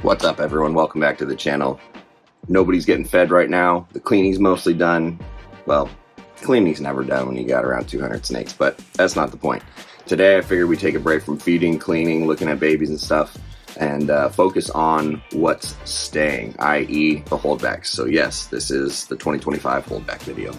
What's up, everyone? Welcome back to the channel. Nobody's getting fed right now. The cleaning's mostly done. Well, cleaning's never done when you got around 200 snakes, but that's not the point. Today I figured we'd take a break from feeding, cleaning, looking at babies and stuff, and focus on what's staying, i.e. the holdbacks. So yes, this is the 2025 holdback video.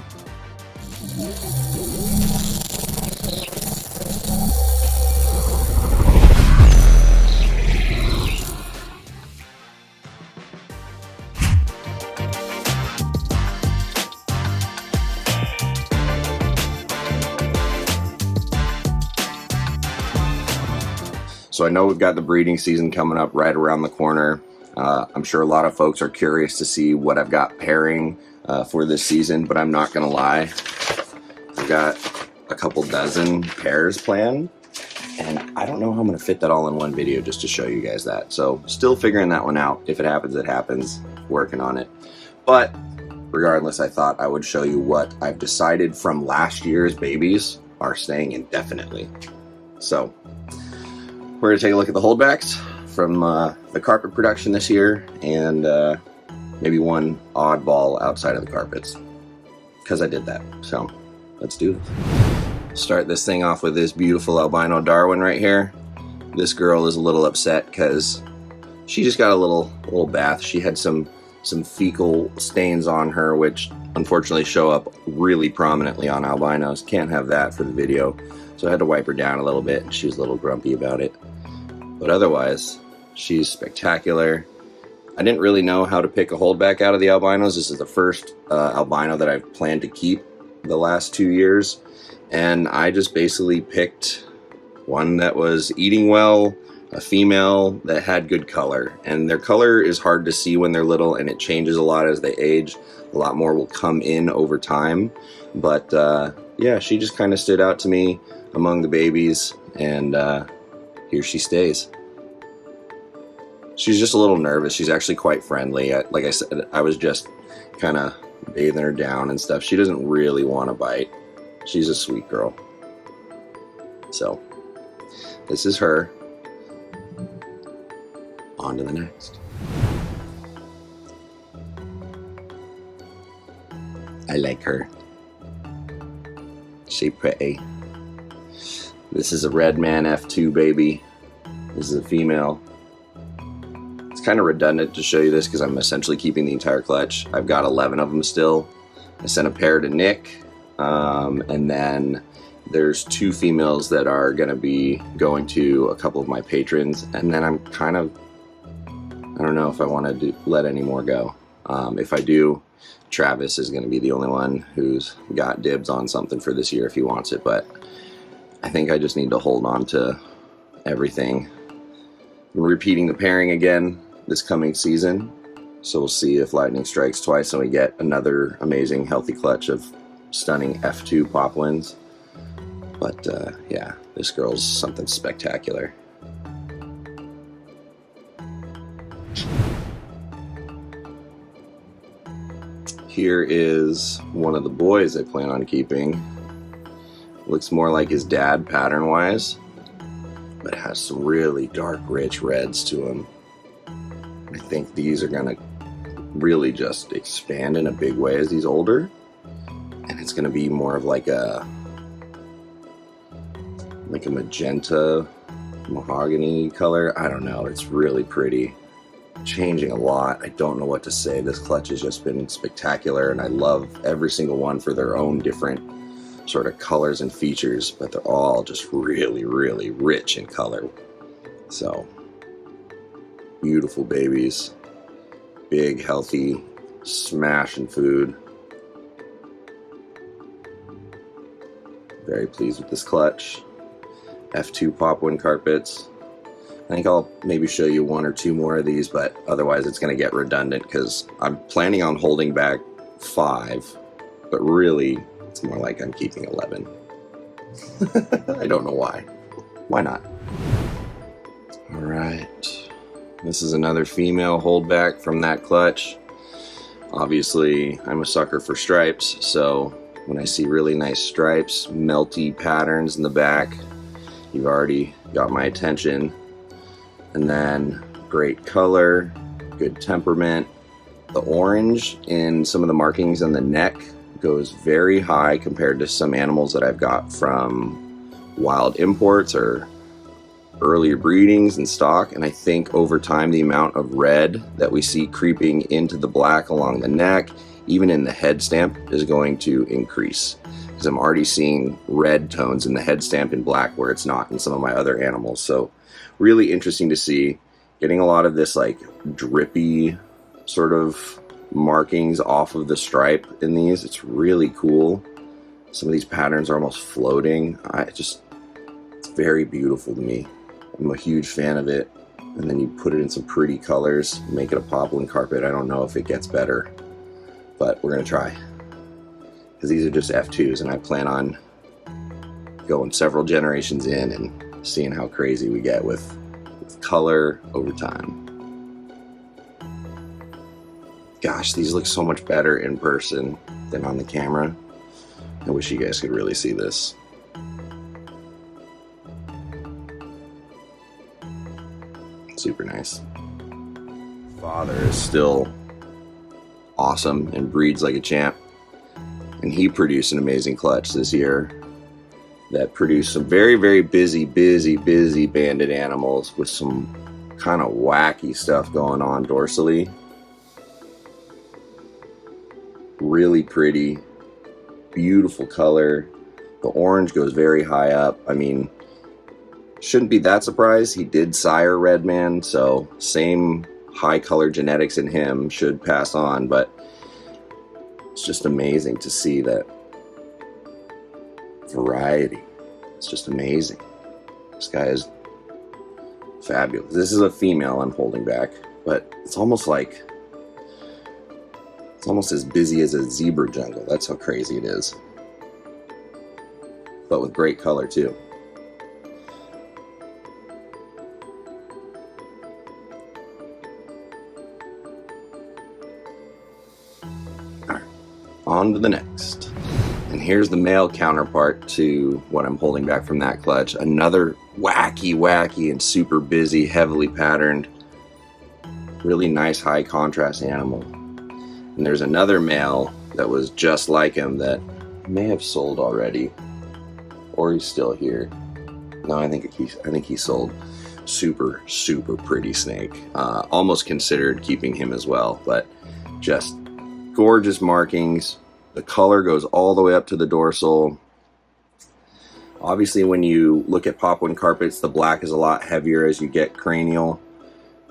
So I know we've got the breeding season coming up right around the corner. I'm sure a lot of folks are curious to see what I've got pairing for this season, but I'm not gonna lie. I've got a couple dozen pairs planned, and I don't know how I'm gonna fit that all in one video just to show you guys that. So still figuring that one out. If it happens, it happens. Working on it. But regardless, I thought I would show you what I've decided from last year's babies are staying indefinitely. So we're going to take a look at the holdbacks from the carpet production this year, and maybe one oddball outside of the carpets, because I did that. So let's do this. Start this thing off with this beautiful albino Darwin right here. This girl is a little upset because she just got a little bath. She had some fecal stains on her, which unfortunately show up really prominently on albinos. Can't have that for the video. So I had to wipe her down a little bit, and she was a little grumpy about it. But otherwise, she's spectacular. I didn't really know how to pick a holdback out of the albinos. This is the first albino that I've planned to keep the last 2 years. And I just basically picked one that was eating well, a female that had good color. And their color is hard to see when they're little, and it changes a lot as they age. A lot more will come in over time. But yeah, she just kind of stood out to me among the babies, and here she stays. She's just a little nervous. She's actually quite friendly. Like I said, I was just kind of bathing her down and stuff. She doesn't really want to bite. She's a sweet girl. So this is her. On to the next. I like her. She's pretty. This is a Red Man F2 baby. This is a female. It's kind of redundant to show you this because I'm essentially keeping the entire clutch. I've got 11 of them still. I sent a pair to Nick, and then there's 2 females that are going to be going to a couple of my patrons, and then I'm kind of, I don't know if I want to let any more go. If I do, Travis is going to be the only one who's got dibs on something for this year if he wants it, but I think I just need to hold on to everything. I'm repeating the pairing again this coming season, so we'll see if lightning strikes twice and we get another amazing healthy clutch of stunning F2 poplins. But yeah, this girl's something spectacular. Here is one of the boys I plan on keeping. Looks more like his dad pattern-wise, but has some really dark, rich reds to him. I think these are gonna really just expand in a big way as he's older, and it's gonna be more of like a magenta mahogany color. I don't know, it's really pretty. Changing a lot. I don't know what to say. This clutch has just been spectacular, and I love every single one for their own different sort of colors and features, but they're all just really, really rich in color. So beautiful babies, big, healthy, smashing food. Very pleased with this clutch. F2 Popwin carpets. I think I'll maybe show you 1 or 2 more of these, but otherwise it's going to get redundant because I'm planning on holding back 5, but really it's more like I'm keeping 11. I don't know why. Why not? All right. This is another female holdback from that clutch. Obviously, I'm a sucker for stripes, so when I see really nice stripes, melty patterns in the back, you've already got my attention. And then Great color, good temperament. The orange in some of the markings on the neck goes very high compared to some animals that I've got from wild imports or earlier breedings and stock. And I think over time the amount of red that we see creeping into the black along the neck, even in the head stamp, is going to increase, because I'm already seeing red tones in the head stamp in black where it's not in some of my other animals. So really interesting to see, getting a lot of this like drippy sort of markings off of the stripe in these. It's really cool. Some of these patterns are almost floating. It's very beautiful to me. I'm a huge fan of it. And then you put it in some pretty colors, make it a poplin carpet. I don't know if it gets better, but we're gonna try, because these are just F2s, and I plan on going several generations in and seeing how crazy we get with color over time. Gosh, these look so much better in person than on the camera. I wish you guys could really see this. Super nice. Father is still awesome and breeds like a champ. And he produced an amazing clutch this year that produced some very, very busy banded animals with some kind of wacky stuff going on dorsally. Really pretty, beautiful color. The orange goes very high up. I mean, shouldn't be that surprised. He did sire Redman, so same high color genetics in him should pass on, but it's just amazing to see that variety. It's just amazing. This guy is fabulous. This is a female I'm holding back, but it's almost as busy as a zebra jungle. That's how crazy it is. But with great color too. All right, on to the next. And here's the male counterpart to what I'm holding back from that clutch. Another wacky and super busy, heavily patterned, really nice high contrast animal. And there's another male that was just like him that may have sold already, or he's still here. No, I think he sold. Super pretty snake. Almost considered keeping him as well, but just gorgeous markings. The color goes all the way up to the dorsal. Obviously, when you look at poplin carpets, the black is a lot heavier as you get cranial.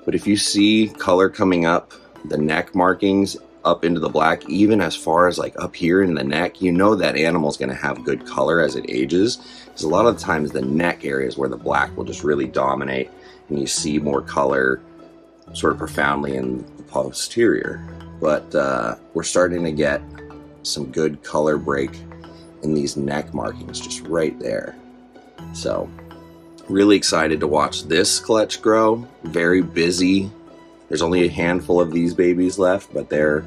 But if you see color coming up the neck markings up into the black, even as far as like up here in the neck, you know that animal's going to have good color as it ages, because a lot of the times the neck areas where the black will just really dominate, and you see more color sort of profoundly in the posterior. But we're starting to get some good color break in these neck markings just right there. So really excited to watch this clutch grow. Very busy. There's only a handful of these babies left, but they're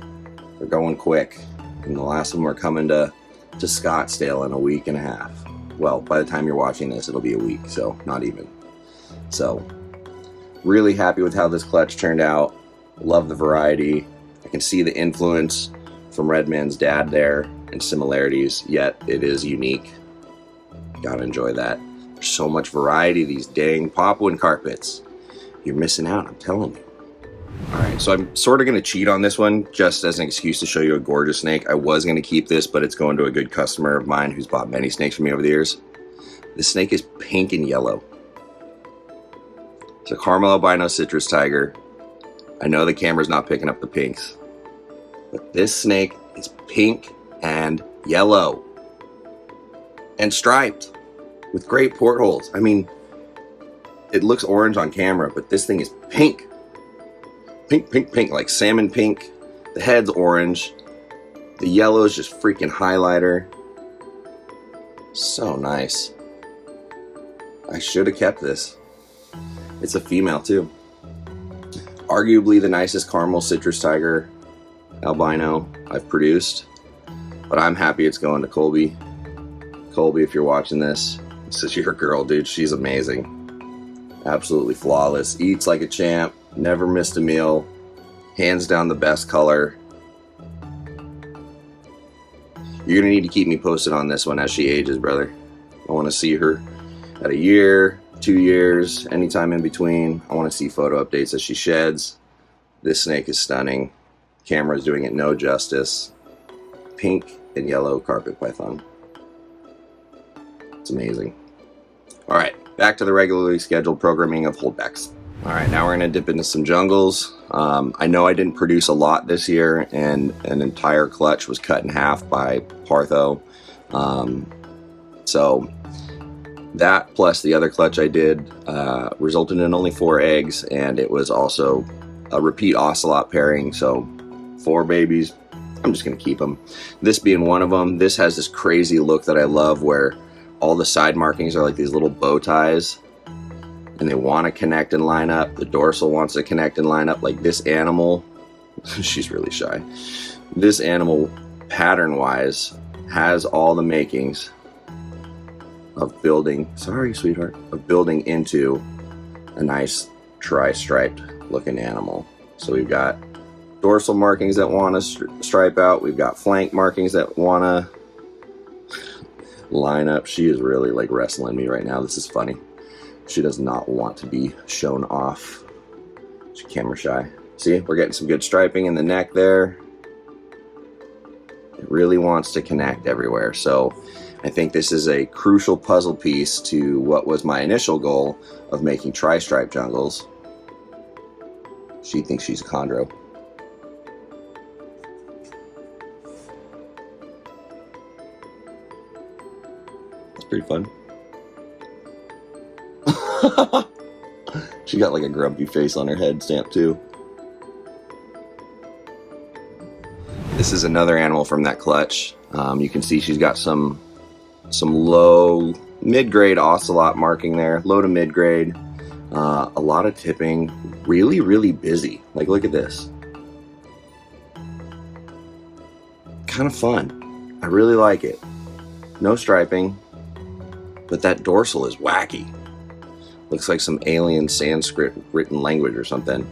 going quick. And the last of them are coming to Scottsdale in a week and a half. Well, by the time you're watching this, it'll be a week, so not even. So really happy with how this clutch turned out. Love the variety. I can see the influence from Redman's dad there and similarities, yet it is unique. Gotta enjoy that. There's so much variety, these dang poplin carpets. You're missing out, I'm telling you. Alright, so I'm sort of going to cheat on this one just as an excuse to show you a gorgeous snake. I was going to keep this, but it's going to a good customer of mine who's bought many snakes from me over the years. This snake is pink and yellow. It's a caramel albino citrus tiger. I know the camera's not picking up the pinks, but this snake is pink and yellow and striped with great portholes. I mean, it looks orange on camera, but this thing is pink. Pink, like salmon pink. The head's orange. The yellow is just freaking highlighter. So nice. I should have kept this. It's a female too. Arguably the nicest caramel citrus tiger albino I've produced. But I'm happy it's going to Colby. Colby, if you're watching this is your girl, dude. She's amazing. Absolutely flawless. Eats like a champ. Never missed a meal. Hands down the best color. You're gonna need to keep me posted on this one as she ages, brother. I want to see her at a year, 2 years, anytime in between. I want to see photo updates as she sheds. This snake is stunning. Camera's doing it no justice. Pink and yellow carpet python. It's amazing. All right, back to the regularly scheduled programming of holdbacks. All right, now we're gonna dip into some jungles. I know I didn't produce a lot this year, and an entire clutch was cut in half by Partho. So that plus the other clutch I did resulted in only 4 eggs, and it was also a repeat ocelot pairing, so 4 babies. I'm just gonna keep them. This being one of them. This has this crazy look that I love where all the side markings are like these little bow ties, and they want to connect and line up. The dorsal wants to connect and line up. Like this animal, she's really shy. This animal, pattern-wise, has all the makings of building, sorry sweetheart, of building into a nice tri-striped looking animal. So we've got dorsal markings that want to stripe out. We've got flank markings that want to line up. She is really like wrestling me right now. This is funny. She does not want to be shown off. She's camera shy. See, we're getting some good striping in the neck there. It really wants to connect everywhere. So I think this is a crucial puzzle piece to what was my initial goal of making tri-stripe jungles. She thinks she's a chondro. It's pretty fun. She got like a grumpy face on her head stamp too. This is another animal from that clutch. You can see she's got some low mid-grade ocelot marking there, low to mid-grade. A lot of tipping, really busy. Like look at this. Kind of fun. I really like it. No striping, but that dorsal is wacky. Looks like some alien Sanskrit written language or something.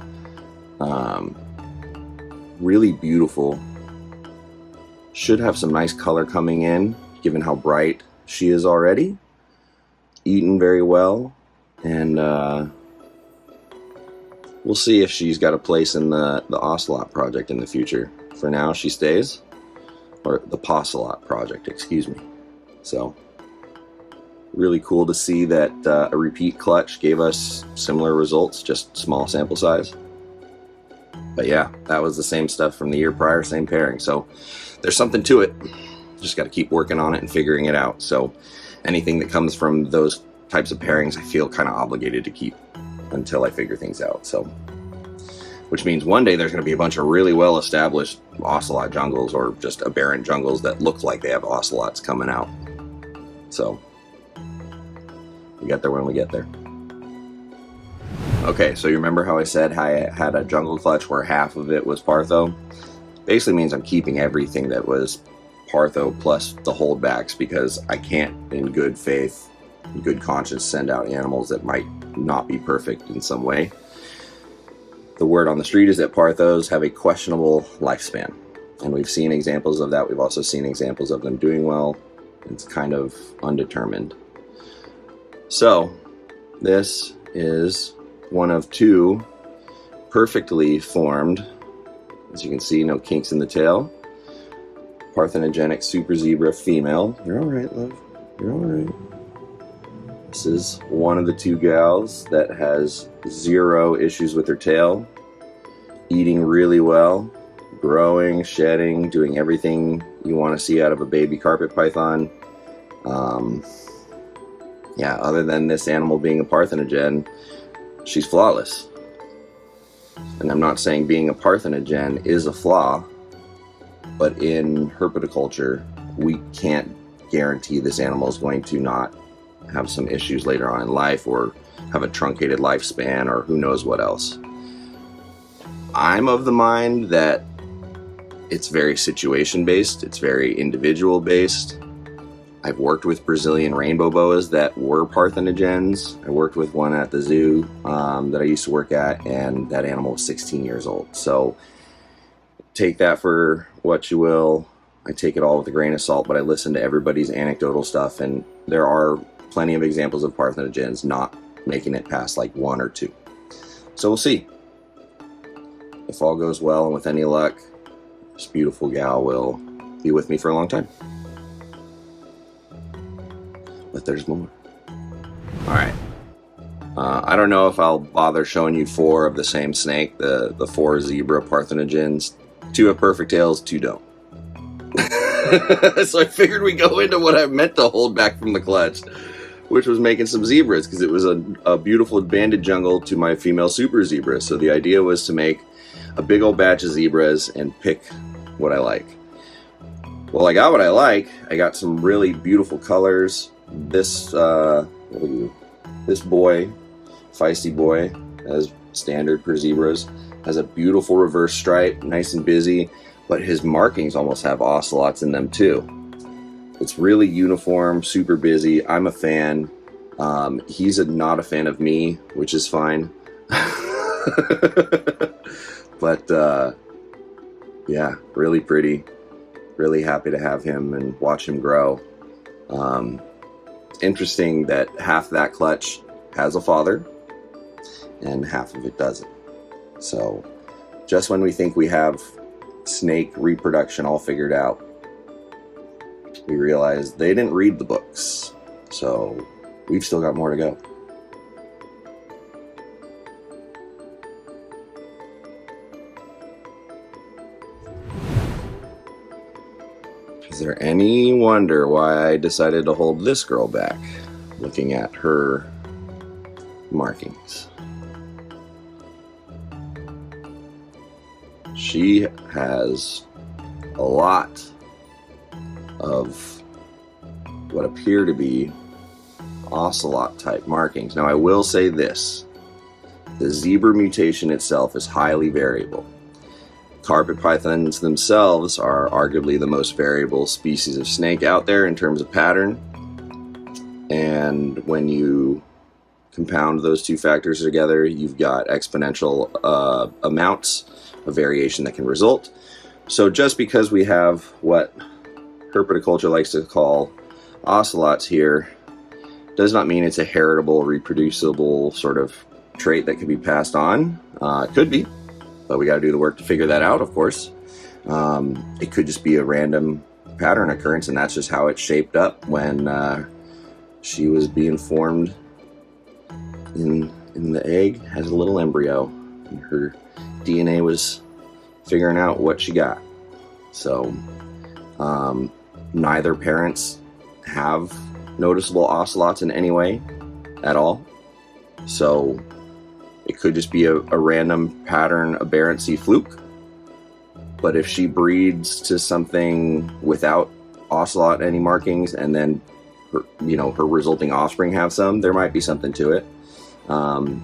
Really beautiful. Should have some nice color coming in, given how bright she is already. Eaten very well. And we'll see if she's got a place in the ocelot project in the future. For now, she stays. Or the Posselot project, excuse me. So really cool to see that a repeat clutch gave us similar results, just small sample size. But yeah, that was the same stuff from the year prior, same pairing. So there's something to it. Just got to keep working on it and figuring it out. So anything that comes from those types of pairings, I feel kind of obligated to keep until I figure things out. So, which means one day there's going to be a bunch of really well-established ocelot jungles or just aberrant jungles that look like they have ocelots coming out. So we get there when we get there. Okay, so you remember how I said I had a jungle clutch where half of it was Partho? Basically means I'm keeping everything that was Partho plus the holdbacks, because I can't, in good faith, in good conscience, send out animals that might not be perfect in some way. The word on the street is that Parthos have a questionable lifespan, and we've seen examples of that. We've also seen examples of them doing well. It's kind of undetermined. So this is one of 2 perfectly formed, as you can see, no kinks in the tail, parthenogenic super zebra female. You're all right, love. You're all right. This is one of the 2 gals that has 0 issues with her tail, eating really well, growing, shedding, doing everything you want to see out of a baby carpet python. Yeah, other than this animal being a parthenogen, she's flawless. And I'm not saying being a parthenogen is a flaw, but in herpetoculture, we can't guarantee this animal is going to not have some issues later on in life or have a truncated lifespan or who knows what else. I'm of the mind that it's very situation based, it's very individual based. I've worked with Brazilian rainbow boas that were parthenogens. I worked with one at the zoo that I used to work at, and that animal was 16 years old. So take that for what you will. I take it all with a grain of salt, but I listen to everybody's anecdotal stuff, and there are plenty of examples of parthenogens not making it past like 1 or 2. So we'll see. If all goes well and with any luck, this beautiful gal will be with me for a long time. But there's more. All right. I don't know if I'll bother showing you 4 of the same snake, the 4 zebra parthenogens. 2 have perfect tails, 2 don't. So I figured we'd go into what I meant to hold back from the clutch, which was making some zebras, because it was a beautiful banded jungle to my female super zebra. So the idea was to make a big old batch of zebras and pick what I like. Well, I got what I like. I got some really beautiful colors. This boy, feisty boy, as standard per zebras, has a beautiful reverse stripe, nice and busy, but his markings almost have ocelots in them too. It's really uniform, super busy. I'm a fan. He's not a fan of me, which is fine. But yeah, really pretty. Really happy to have him and watch him grow. Interesting that half that clutch has a father and half of it doesn't. So just when we think we have snake reproduction all figured out, we realize they didn't read the books. So we've still got more to go. Is there any wonder why I decided to hold this girl back, looking at her markings? She has a lot of what appear to be ocelot type markings. Now I will say this, the zebra mutation itself is highly variable. Carpet pythons themselves are arguably the most variable species of snake out there in terms of pattern. And when you compound those 2 factors together, you've got exponential amounts of variation that can result. So just because we have what herpetoculture likes to call ocelots here, does not mean it's a heritable, reproducible sort of trait that can be passed on. It could be, but we got to do the work to figure that out, of course. It could just be a random pattern occurrence, and that's just how it shaped up when she was being formed in the egg as a little embryo. And her DNA was figuring out what she got. So neither parents have noticeable ocelots in any way at all. So it could just be a random pattern aberrancy fluke. But if she breeds to something without ocelot any markings, and then her resulting offspring have some, there might be something to it.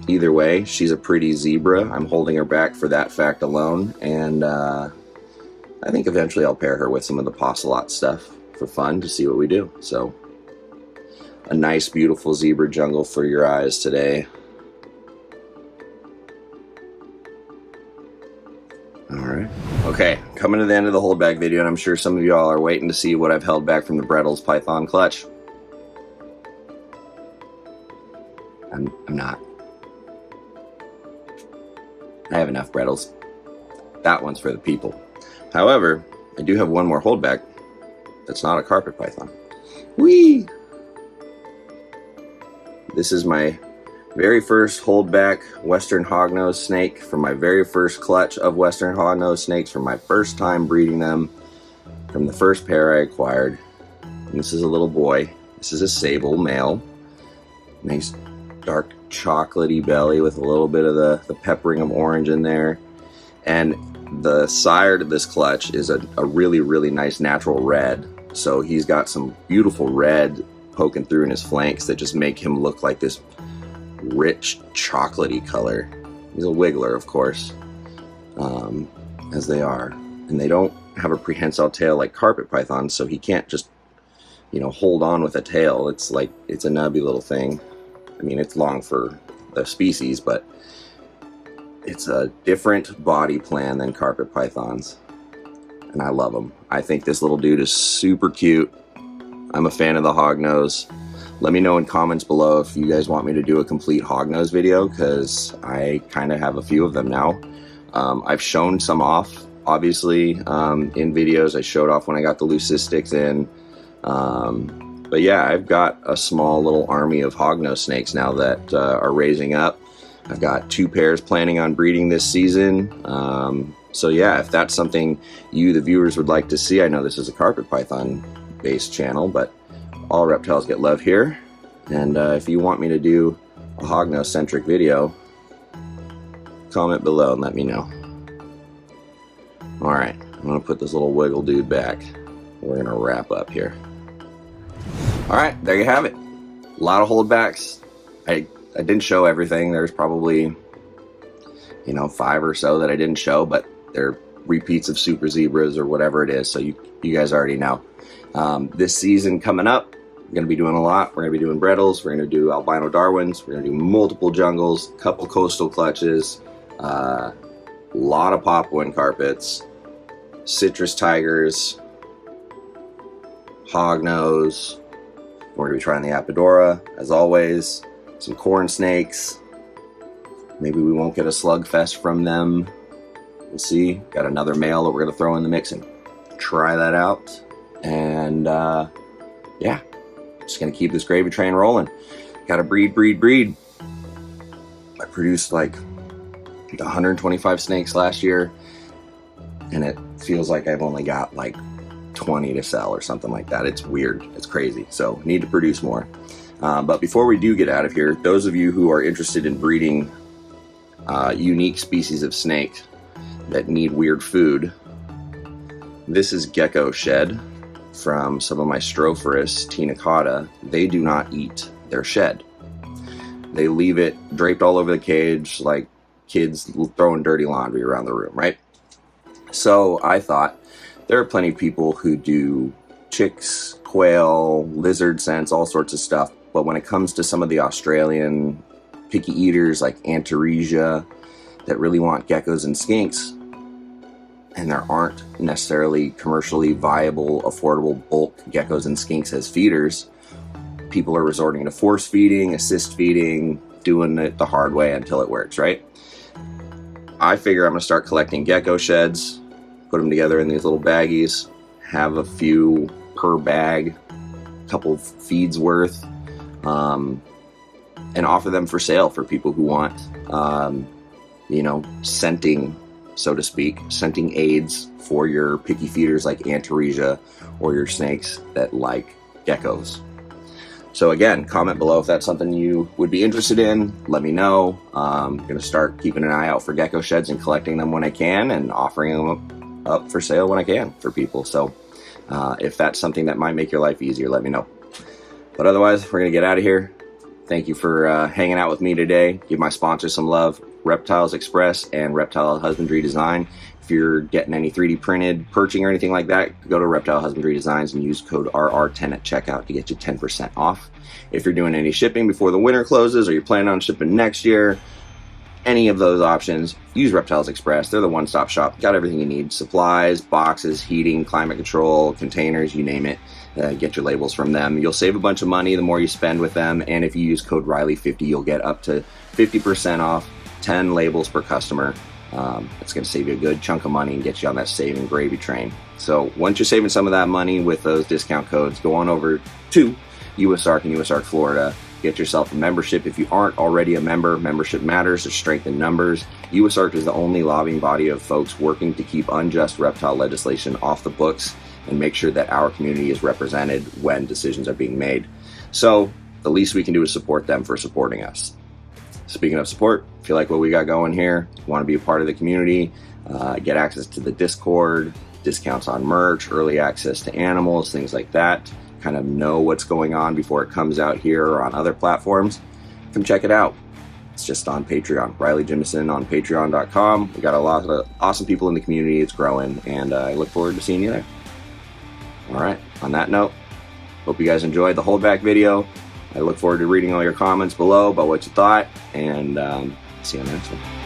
Either way, she's a pretty zebra. I'm holding her back for that fact alone, and I think eventually I'll pair her with some of the ocelot stuff for fun to see what we do. So a nice, beautiful zebra jungle for your eyes today. Alright. Okay, coming to the end of the holdback video, and I'm sure some of y'all are waiting to see what I've held back from the Reptiles Python clutch. I'm not. I have enough Reptiles. That one's for the people. However, I do have one more holdback that's not a carpet python. Whee! This is my very first holdback Western hognose snake from my very first clutch of Western hognose snakes from my first time breeding them from the first pair I acquired. And this is a little boy. This is a sable male. Nice dark chocolatey belly with a little bit of the peppering of orange in there. And the sire to this clutch is a really, really nice natural red. So he's got some beautiful red poking through in his flanks that just make him look like this rich chocolatey color. He's a wiggler, of course, as they are. And they don't have a prehensile tail like carpet pythons, so he can't just hold on with a tail. It's like, it's a nubby little thing. I mean, it's long for the species, but it's a different body plan than carpet pythons, and I love them. I think this little dude is super cute. I'm a fan of the hognose. Let me know in comments below if you guys want me to do a complete hognose video, because I kind of have a few of them now. I've shown some off, obviously, in videos. I showed off when I got the leucisticus in. But yeah, I've got a small little army of hognose snakes now that are raising up. I've got 2 pairs planning on breeding this season. So yeah, if that's something you, the viewers, would like to see, I know this is a carpet python based channel, but all reptiles get love here. And if you want me to do a hognose centric video, comment below and let me know. All right, I'm gonna put this little wiggle dude back. We're gonna wrap up here. All right, there you have it. A lot of holdbacks. I didn't show everything. There's probably 5 or so that I didn't show, but they're repeats of super zebras or whatever it is, so you guys already know. This season coming up, we're going to be doing a lot. We're going to be doing Brettles, we're going to do albino Darwins, we're going to do multiple jungles, a couple coastal clutches, a lot of Papuan carpets, citrus tigers, hognose. We're going to be trying the Apodora, as always, some corn snakes. Maybe we won't get a slugfest from them. We'll see. Got another male that we're going to throw in the mix and try that out. And yeah, just going to keep this gravy train rolling. Got to breed. I produced like 125 snakes last year, and it feels like I've only got like 20 to sell or something like that. It's weird. It's crazy. So need to produce more. But before we do get out of here, those of you who are interested in breeding unique species of snake that need weird food, this is gecko shed from some of my Strophoris tenicata. They do not eat their shed. They leave it draped all over the cage like kids throwing dirty laundry around the room, right? So I thought, there are plenty of people who do chicks, quail, lizard scents, all sorts of stuff. But when it comes to some of the Australian picky eaters like Antaresia that really want geckos and skinks, and there aren't necessarily commercially viable, affordable bulk geckos and skinks as feeders, people are resorting to force feeding, assist feeding, doing it the hard way until it works, right? I figure I'm going to start collecting gecko sheds, put them together in these little baggies, have a few per bag, a couple feeds worth, and offer them for sale for people who want, scenting, so to speak, scenting aids for your picky feeders like Antaresia or your snakes that like geckos. So again, comment below if that's something you would be interested in. Let me know. I'm going to start keeping an eye out for gecko sheds and collecting them when I can and offering them up for sale when I can for people. So if that's something that might make your life easier, let me know. But otherwise, we're going to get out of here. Thank you for hanging out with me today. Give my sponsors some love, Reptiles Express and Reptile Husbandry Design. If you're getting any 3D printed perching or anything like that, go to Reptile Husbandry Designs and use code RR10 at checkout to get you 10% off. If you're doing any shipping before the winter closes or you're planning on shipping next year, any of those options, use Reptiles Express. They're the one-stop shop. Got everything you need. Supplies, boxes, heating, climate control, containers, you name it. Get your labels from them. You'll save a bunch of money the more you spend with them. And if you use code Riley50, you'll get up to 50% off, 10 labels per customer. It's going to save you a good chunk of money and get you on that saving gravy train. So once you're saving some of that money with those discount codes, go on over to USARK and USARK Florida. Get yourself a membership. If you aren't already a member, membership matters. There's strength in numbers. USARK is the only lobbying body of folks working to keep unjust reptile legislation off the books and make sure that our community is represented when decisions are being made. So the least we can do is support them for supporting us. Speaking of support, if you like what we got going here, want to be a part of the community, get access to the Discord, discounts on merch, early access to animals, things like that, kind of know what's going on before it comes out here or on other platforms, come check it out. It's just on Patreon. Riley Jimison on patreon.com. We got a lot of awesome people in the community. It's growing, and I look forward to seeing you there. All right, on that note, Hope you guys enjoyed the Holdback video. I look forward to reading all your comments below about what you thought, and see you on the next one.